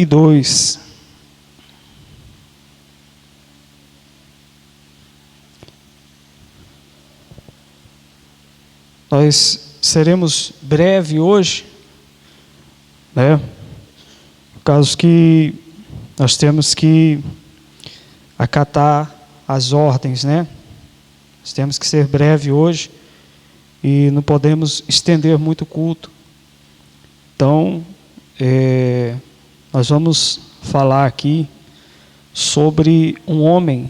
32. Nós seremos breve hoje, né? Por causa que nós temos que acatar as ordens, né? Nós temos que ser breve hoje e não podemos estender muito o culto. Então, nós vamos falar aqui sobre um homem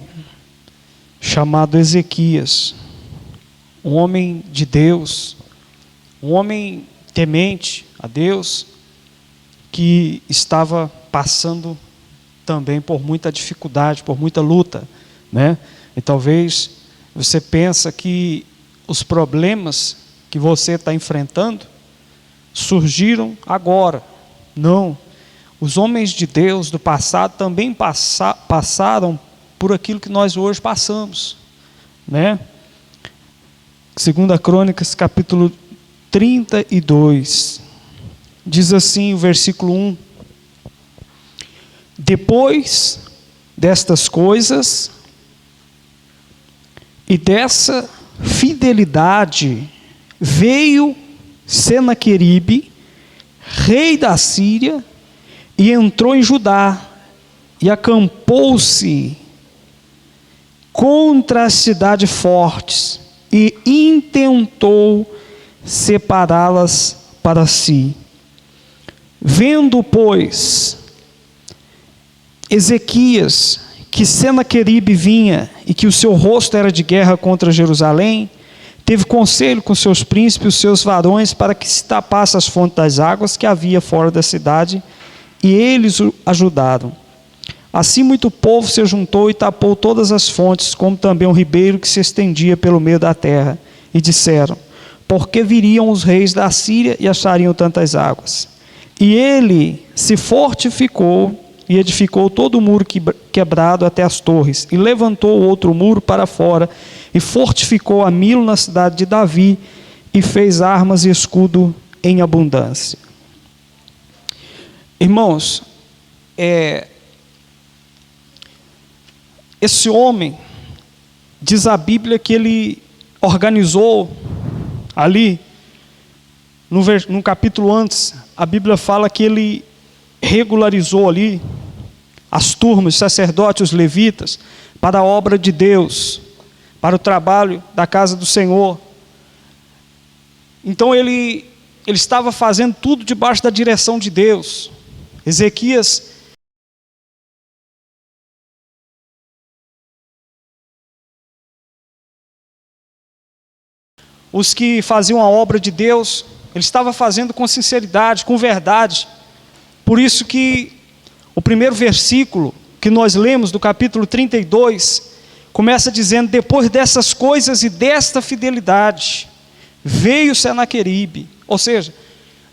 chamado Ezequias, um homem de Deus, um homem temente a Deus, que estava passando também por muita dificuldade, por muita luta, né? E talvez você pensa que os problemas que você está enfrentando surgiram agora. Não. Os homens de Deus do passado também passaram por aquilo que nós hoje passamos, né? 2 Crônicas, capítulo 32, diz assim o versículo 1: Depois destas coisas e dessa fidelidade, veio Senaqueribe, rei da Síria, e entrou em Judá, e acampou-se contra as cidades fortes, e intentou separá-las para si. Vendo, pois, Ezequias que Senaqueribe vinha e que o seu rosto era de guerra contra Jerusalém, teve conselho com seus príncipes e os seus varões para que se tapasse as fontes das águas que havia fora da cidade, e eles o ajudaram. Assim muito povo se juntou e tapou todas as fontes, como também um ribeiro que se estendia pelo meio da terra. E disseram: porque viriam os reis da Síria e achariam tantas águas? E ele se fortificou e edificou todo o muro quebrado até as torres, e levantou outro muro para fora, e fortificou a Milo na cidade de Davi, e fez armas e escudo em abundância. Irmãos, esse homem, diz a Bíblia que ele organizou ali, no capítulo antes, a Bíblia fala que ele regularizou ali as turmas, os sacerdotes, os levitas, para a obra de Deus, para o trabalho da casa do Senhor. Então ele estava fazendo tudo debaixo da direção de Deus. Ezequias os que faziam a obra de Deus, ele estava fazendo com sinceridade, com verdade. Por isso que o primeiro versículo que nós lemos do capítulo 32, começa dizendo: depois dessas coisas e desta fidelidade, veio Senaqueribe. Ou seja,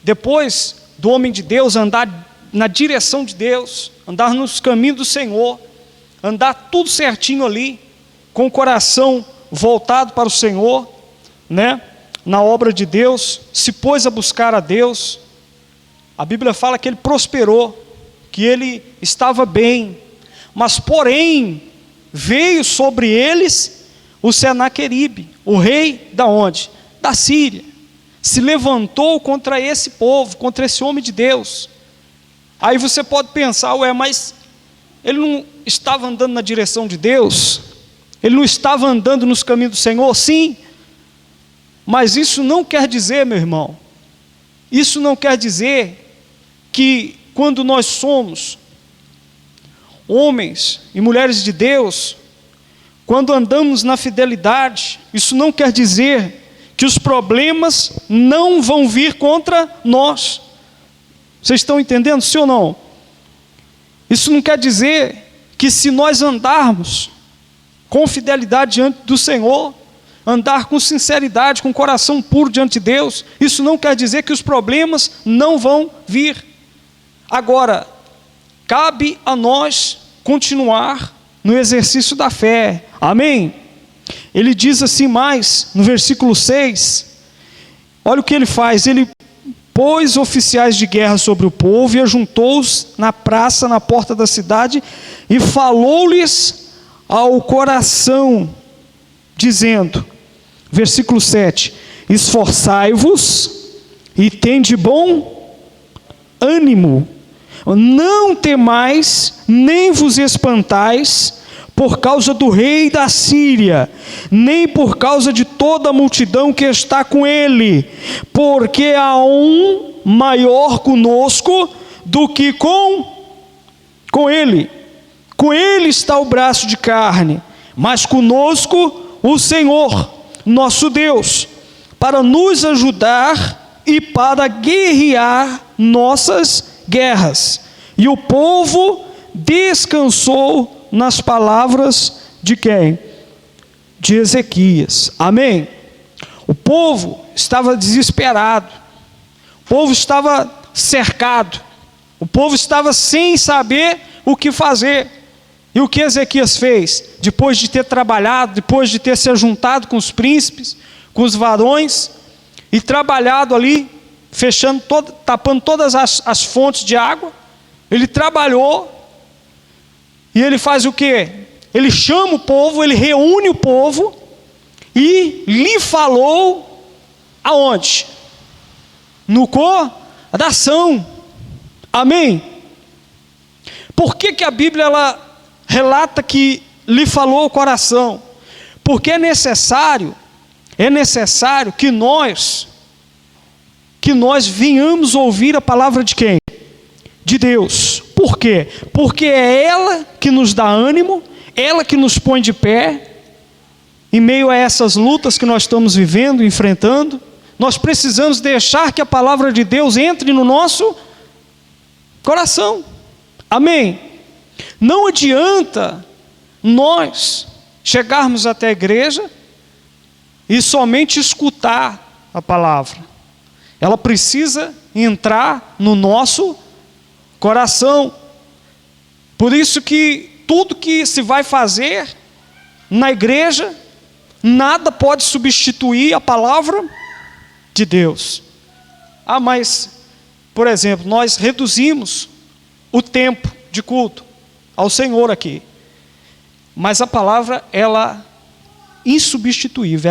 depois do homem de Deus andar na direção de Deus, andar nos caminhos do Senhor, andar tudo certinho ali, com o coração voltado para o Senhor, né? Na obra de Deus, se pôs a buscar a Deus. A Bíblia fala que ele prosperou, que ele estava bem, mas porém veio sobre eles o Senaqueribe, o rei da onde? Da Síria. Se levantou contra esse povo, contra esse homem de Deus. Aí você pode pensar: ué, mas ele não estava andando na direção de Deus? Ele não estava andando nos caminhos do Senhor? Sim. Mas isso não quer dizer, meu irmão, isso não quer dizer que quando nós somos homens e mulheres de Deus, quando andamos na fidelidade, isso não quer dizer que os problemas não vão vir contra nós. Vocês estão entendendo, sim ou não? Isso não quer dizer que se nós andarmos com fidelidade diante do Senhor, andar com sinceridade, com coração puro diante de Deus, isso não quer dizer que os problemas não vão vir. Agora, cabe a nós continuar no exercício da fé. Amém? Ele diz assim mais, no versículo 6, olha o que ele faz, ele pôs oficiais de guerra sobre o povo e ajuntou-os na praça, na porta da cidade, e falou-lhes ao coração, dizendo, versículo 7, esforçai-vos e tende bom ânimo, não temais, nem vos espantais, por causa do rei da Síria, nem por causa de toda a multidão que está com ele, porque há um maior conosco do que com ele. Com ele está o braço de carne, mas conosco o Senhor, nosso Deus, para nos ajudar e para guerrear nossas guerras. E o povo descansou nas palavras de quem? De Ezequias. Amém? O povo estava desesperado, o povo estava cercado, o povo estava sem saber o que fazer. E o que Ezequias fez? Depois de ter trabalhado, depois de ter se ajuntado com os príncipes, com os varões, e trabalhado ali, fechando, tapando todas as fontes de água, ele trabalhou. E ele faz o quê? Ele chama o povo, ele reúne o povo e lhe falou aonde? No coração. Amém? Por que a Bíblia ela relata que lhe falou ao coração? Porque é necessário que nós venhamos ouvir a palavra de quem? De Deus. Por quê? Porque é ela que nos dá ânimo, ela que nos põe de pé, em meio a essas lutas que nós estamos vivendo, enfrentando. Nós precisamos deixar que a palavra de Deus entre no nosso coração. Amém? Não adianta nós chegarmos até a igreja e somente escutar a palavra. Ela precisa entrar no nosso coração. Por isso que tudo que se vai fazer na igreja, nada pode substituir a palavra de Deus. Mas, por exemplo, nós reduzimos o tempo de culto ao Senhor aqui. Mas a palavra, ela é insubstituível.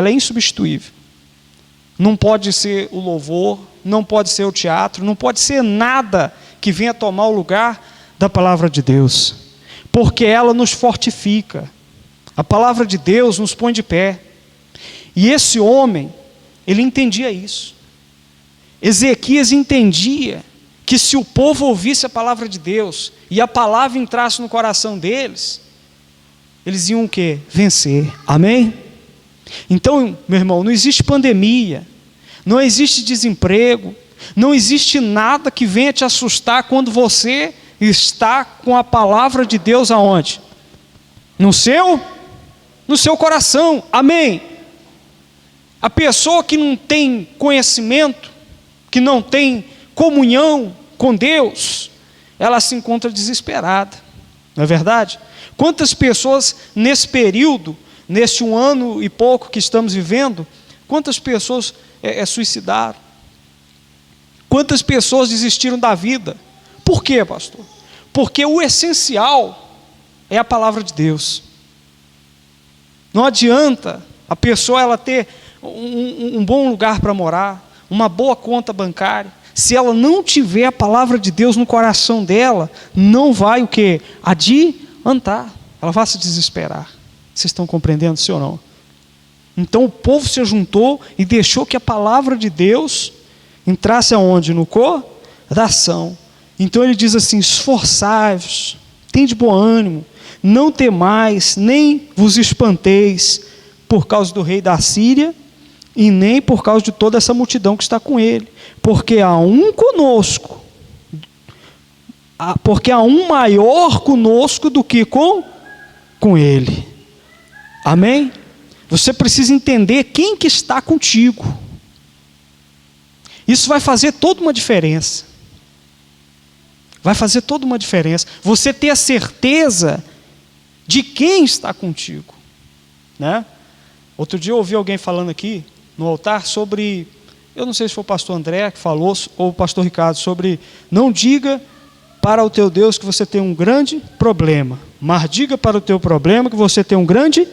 Não pode ser o louvor, não pode ser o teatro, não pode ser nada que venha tomar o lugar da palavra de Deus, porque ela nos fortifica. A palavra de Deus nos põe de pé. E esse homem, ele entendia isso. Ezequias entendia que se o povo ouvisse a palavra de Deus e a palavra entrasse no coração deles, eles iam o quê? Vencer. Amém? Então, meu irmão, não existe pandemia, não existe desemprego, não existe nada que venha te assustar quando você está com a palavra de Deus aonde? No seu coração. Amém? A pessoa que não tem conhecimento, que não tem comunhão com Deus, ela se encontra desesperada. Não é verdade? Quantas pessoas nesse período, neste 1 ano e pouco que estamos vivendo, quantas pessoas suicidaram? Quantas pessoas desistiram da vida? Por quê, pastor? Porque o essencial é a palavra de Deus. Não adianta a pessoa ela ter um bom lugar para morar, uma boa conta bancária, se ela não tiver a palavra de Deus no coração dela, não vai o quê? Adiantar. Ela vai se desesperar. Vocês estão compreendendo, sim ou não? Então o povo se juntou e deixou que a palavra de Deus entrasse aonde? No coração. Então ele diz assim: esforçai-vos, tende bom ânimo, não temais, nem vos espanteis por causa do rei da Síria, e nem por causa de toda essa multidão que está com ele, porque há um conosco, porque há um maior conosco do que com ele. Amém? Você precisa entender quem que está contigo. Isso vai fazer toda uma diferença. Vai fazer toda uma diferença. Você ter a certeza de quem está contigo, né? Outro dia eu ouvi alguém falando aqui no altar sobre eu não sei se foi o pastor André que falou, ou o pastor Ricardo, sobre não diga para o teu Deus que você tem um grande problema, mas diga para o teu problema que você tem um grande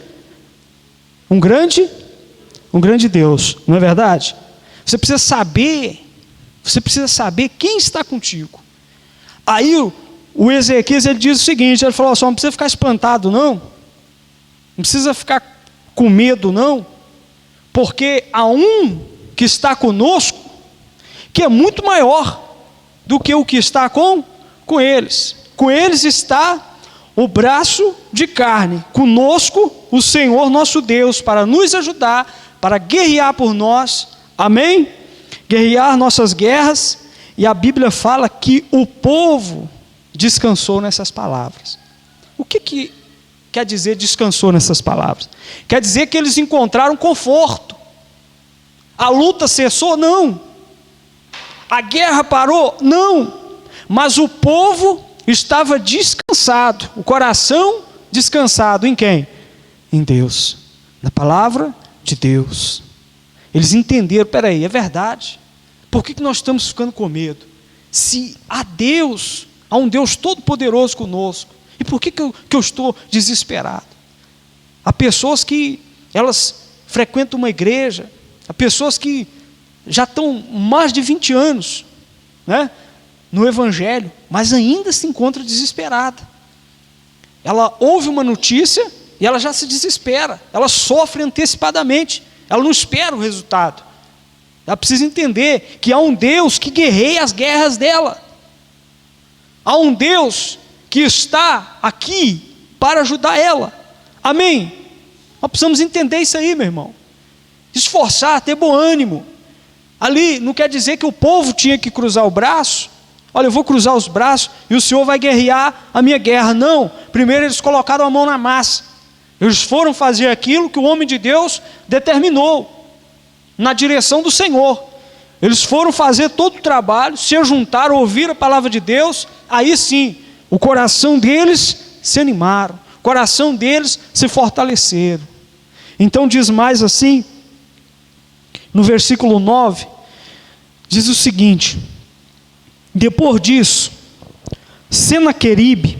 Deus, não é verdade? Você precisa saber quem está contigo. Aí o Ezequias, ele diz o seguinte, ele falou assim, não precisa ficar espantado não precisa ficar com medo não, porque há um que está conosco, que é muito maior do que o que está com eles. Com eles está o braço de carne, conosco o Senhor nosso Deus, para nos ajudar, para guerrear por nós, amém? Guerrear nossas guerras, e a Bíblia fala que o povo descansou nessas palavras. O que quer dizer descansou nessas palavras? Quer dizer que eles encontraram conforto. A luta cessou? Não. A guerra parou? Não. Mas o povo estava descansado, o coração descansado em quem? Em Deus, na palavra de Deus. Eles entenderam, peraí, é verdade. Por que nós estamos ficando com medo? Se há Deus, há um Deus todo-poderoso conosco, e por que eu estou desesperado? Há pessoas que elas frequentam uma igreja, há pessoas que já estão mais de 20 anos, né, no Evangelho, mas ainda se encontra desesperada. Ela ouve uma notícia e ela já se desespera, ela sofre antecipadamente, ela não espera o resultado. Ela precisa entender que há um Deus que guerreia as guerras dela. Há um Deus que está aqui para ajudar ela. Amém? Nós precisamos entender isso aí, meu irmão. Esforçar, ter bom ânimo. Ali não quer dizer que o povo tinha que cruzar o braço. Olha, eu vou cruzar os braços e o Senhor vai guerrear a minha guerra. Não. Primeiro eles colocaram a mão na massa. Eles foram fazer aquilo que o homem de Deus determinou, na direção do Senhor. Eles foram fazer todo o trabalho, se juntaram, ouviram a palavra de Deus. Aí sim, o coração deles se animaram, o coração deles se fortaleceram. Então diz mais assim, no versículo 9, diz o seguinte: depois disso, Senaqueribe,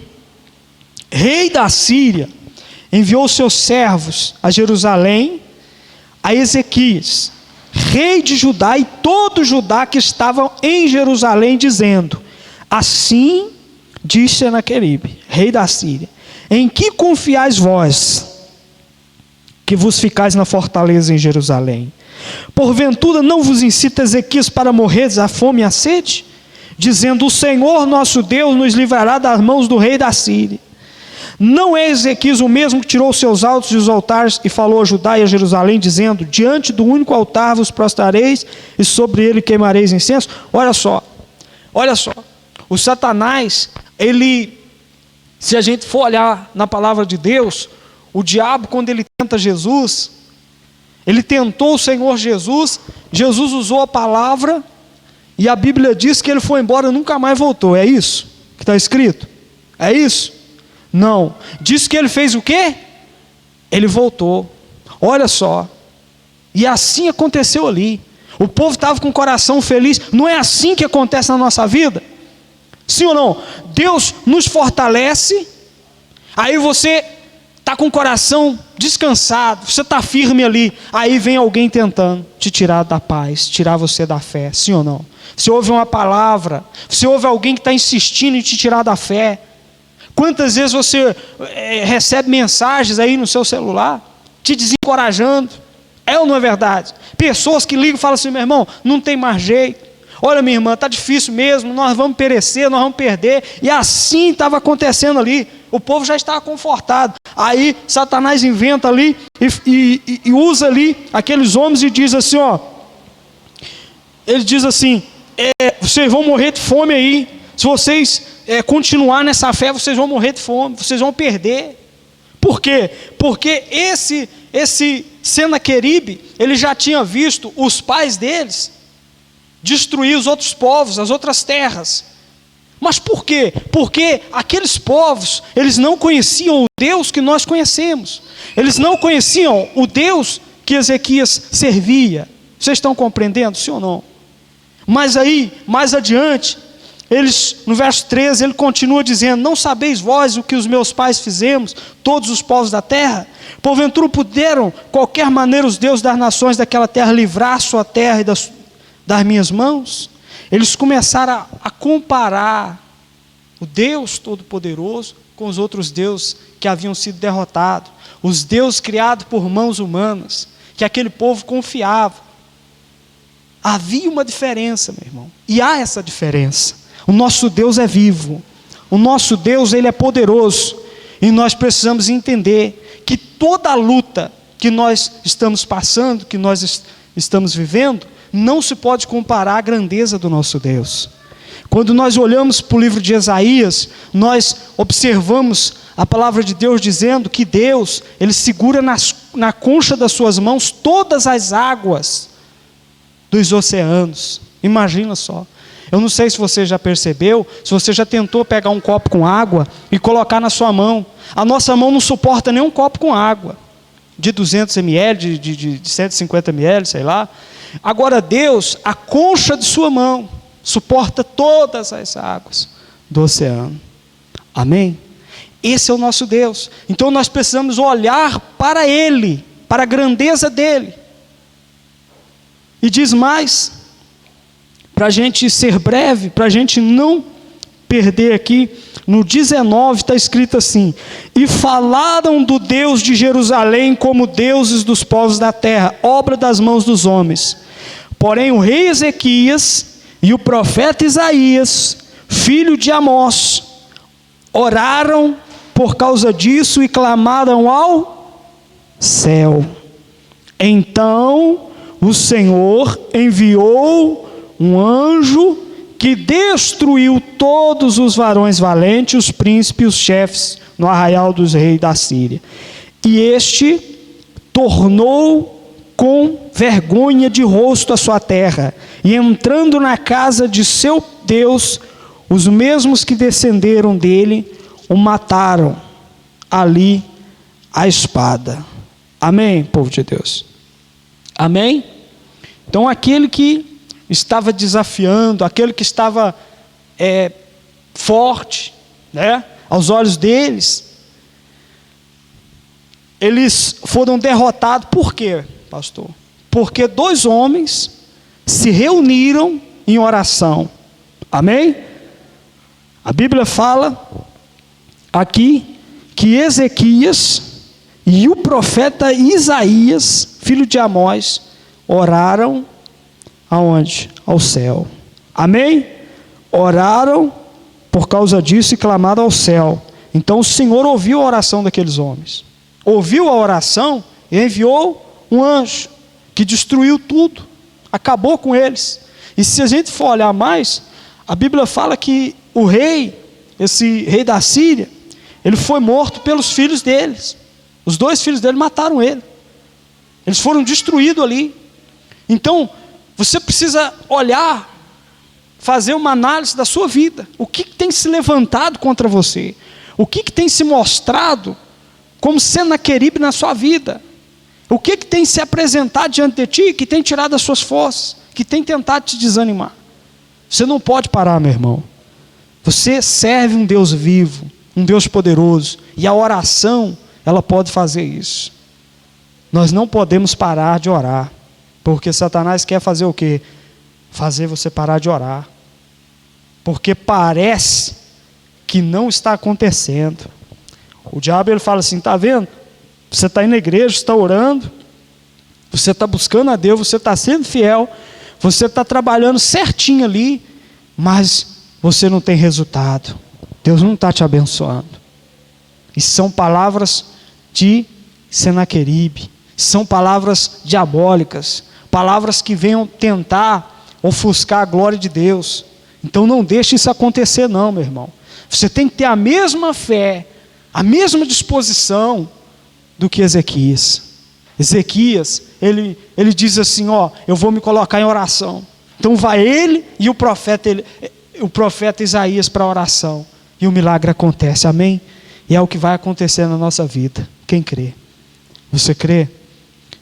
rei da Síria, enviou seus servos a Jerusalém, a Ezequias, rei de Judá, e todo Judá que estavam em Jerusalém, dizendo: assim diz Senaqueribe, rei da Síria, em que confiais vós, que vos ficais na fortaleza em Jerusalém? Porventura não vos incita Ezequias para morreres à fome e à sede? Dizendo: o Senhor nosso Deus nos livrará das mãos do rei da Síria. Não é Ezequias o mesmo que tirou seus altos dos altares e falou a Judá e a Jerusalém, dizendo: diante do único altar vos prostrareis e sobre ele queimareis incenso? Olha só, o Satanás, ele, se a gente for olhar na palavra de Deus, o diabo, quando ele tenta Jesus, ele tentou o Senhor Jesus, Jesus usou a palavra, e a Bíblia diz que ele foi embora e nunca mais voltou. É isso que está escrito? É isso? Não. Diz que ele fez o quê? Ele voltou. Olha só. E assim aconteceu ali. O povo estava com o coração feliz. Não é assim que acontece na nossa vida? Sim ou não? Deus nos fortalece. Aí você está com o coração descansado. Você está firme ali. Aí vem alguém tentando te tirar da paz, tirar você da fé. Sim ou não? Você ouve uma palavra. Você ouve alguém que está insistindo em te tirar da fé. Quantas vezes você recebe mensagens aí no seu celular, te desencorajando? É ou não é verdade? Pessoas que ligam e falam assim: meu irmão, não tem mais jeito. Olha, minha irmã, está difícil mesmo, nós vamos perecer, nós vamos perder. E assim estava acontecendo ali. O povo já estava confortado. Aí Satanás inventa ali e usa ali aqueles homens e diz assim, ó. Ele diz assim: vocês vão morrer de fome aí. Se vocês continuar nessa fé, vocês vão morrer de fome, vocês vão perder. Por quê? Porque esse Senaqueribe, ele já tinha visto os pais deles destruir os outros povos, as outras terras. Mas por quê? Porque aqueles povos, eles não conheciam o Deus que nós conhecemos. Eles não conheciam o Deus que Ezequias servia. Vocês estão compreendendo, sim ou não? Mas aí, mais adiante, no verso 13, ele continua dizendo: não sabeis vós o que os meus pais fizemos, todos os povos da terra? Porventura puderam, qualquer maneira, os deuses das nações daquela terra livrar a sua terra e das minhas mãos? Eles começaram a comparar o Deus Todo-Poderoso com os outros deuses que haviam sido derrotados, os deuses criados por mãos humanas, que aquele povo confiava. Havia uma diferença, meu irmão, e há essa diferença. O nosso Deus é vivo, o nosso Deus, ele é poderoso, e nós precisamos entender que toda a luta que nós estamos passando, que nós estamos vivendo, não se pode comparar à grandeza do nosso Deus. Quando nós olhamos para o livro de Isaías, nós observamos a palavra de Deus dizendo que Deus, ele segura na concha das suas mãos todas as águas dos oceanos. Imagina só. Eu não sei se você já percebeu, se você já tentou pegar um copo com água e colocar na sua mão. A nossa mão não suporta nem um copo com água, de 200 ml, de 150 ml, sei lá. Agora Deus, a concha de sua mão, suporta todas as águas do oceano. Amém? Esse é o nosso Deus. Então nós precisamos olhar para Ele, para a grandeza dEle. E diz mais, para a gente ser breve, para a gente não perder aqui, no 19 está escrito assim: e falaram do Deus de Jerusalém como deuses dos povos da terra, obra das mãos dos homens. Porém o rei Ezequias e o profeta Isaías, filho de Amós, oraram por causa disso e clamaram ao céu. Então o Senhor enviou um anjo que destruiu todos os varões valentes, os príncipes, os chefes, no arraial dos reis da Síria. E este tornou com vergonha de rosto a sua terra, e entrando na casa de seu Deus, os mesmos que descenderam dele, o mataram ali à espada. Amém, povo de Deus? Amém? Então aquele que estava desafiando, aquele que estava forte, né, aos olhos deles, eles foram derrotados. Por quê, pastor? Porque dois homens se reuniram em oração. Amém? A Bíblia fala aqui que Ezequias e o profeta Isaías, filho de Amós, oraram aonde? Ao céu. Amém? Oraram por causa disso e clamaram ao céu. Então o Senhor ouviu a oração daqueles homens. Ouviu a oração e enviou um anjo que destruiu tudo, acabou com eles. E se a gente for olhar mais, a Bíblia fala que o rei, esse rei da Síria, ele foi morto pelos filhos deles. Os dois filhos dele mataram ele. Eles foram destruídos ali. Então, você precisa olhar, fazer uma análise da sua vida. O que tem se levantado contra você? O que tem se mostrado como Senaqueribe na sua vida? O que tem se apresentado diante de ti, que tem tirado as suas forças, que tem tentado te desanimar? Você não pode parar, meu irmão. Você serve um Deus vivo, um Deus poderoso, e a oração, ela pode fazer isso. Nós não podemos parar de orar, porque Satanás quer fazer o quê? Fazer você parar de orar, porque parece que não está acontecendo. O diabo, ele fala assim: está vendo? Você está indo na igreja, está orando, você está buscando a Deus, você está sendo fiel, você está trabalhando certinho ali, mas você não tem resultado. Deus não está te abençoando. E são palavras de Senaqueribe, são palavras diabólicas, palavras que venham tentar ofuscar a glória de Deus. Então não deixe isso acontecer não, meu irmão. Você tem que ter a mesma fé, a mesma disposição do que Ezequias. Ezequias, ele diz assim: ó, eu vou me colocar em oração. Então vai ele e o profeta Isaías para a oração, e o milagre acontece. Amém? E é o que vai acontecer na nossa vida. Quem crê? Você crê?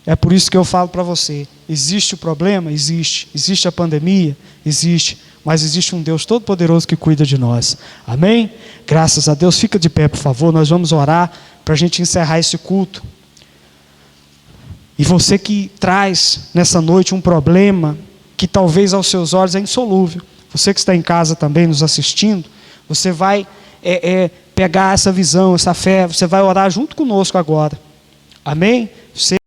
É por isso que eu falo para você, existe o problema? Existe. Existe a pandemia? Existe. Mas existe um Deus todo-poderoso que cuida de nós. Amém? Graças a Deus. Fica de pé, por favor. Nós vamos orar para a gente encerrar esse culto. E você que traz nessa noite um problema que talvez aos seus olhos é insolúvel. Você que está em casa também nos assistindo, você vai pegar essa visão, essa fé, você vai orar junto conosco agora. Amém? Você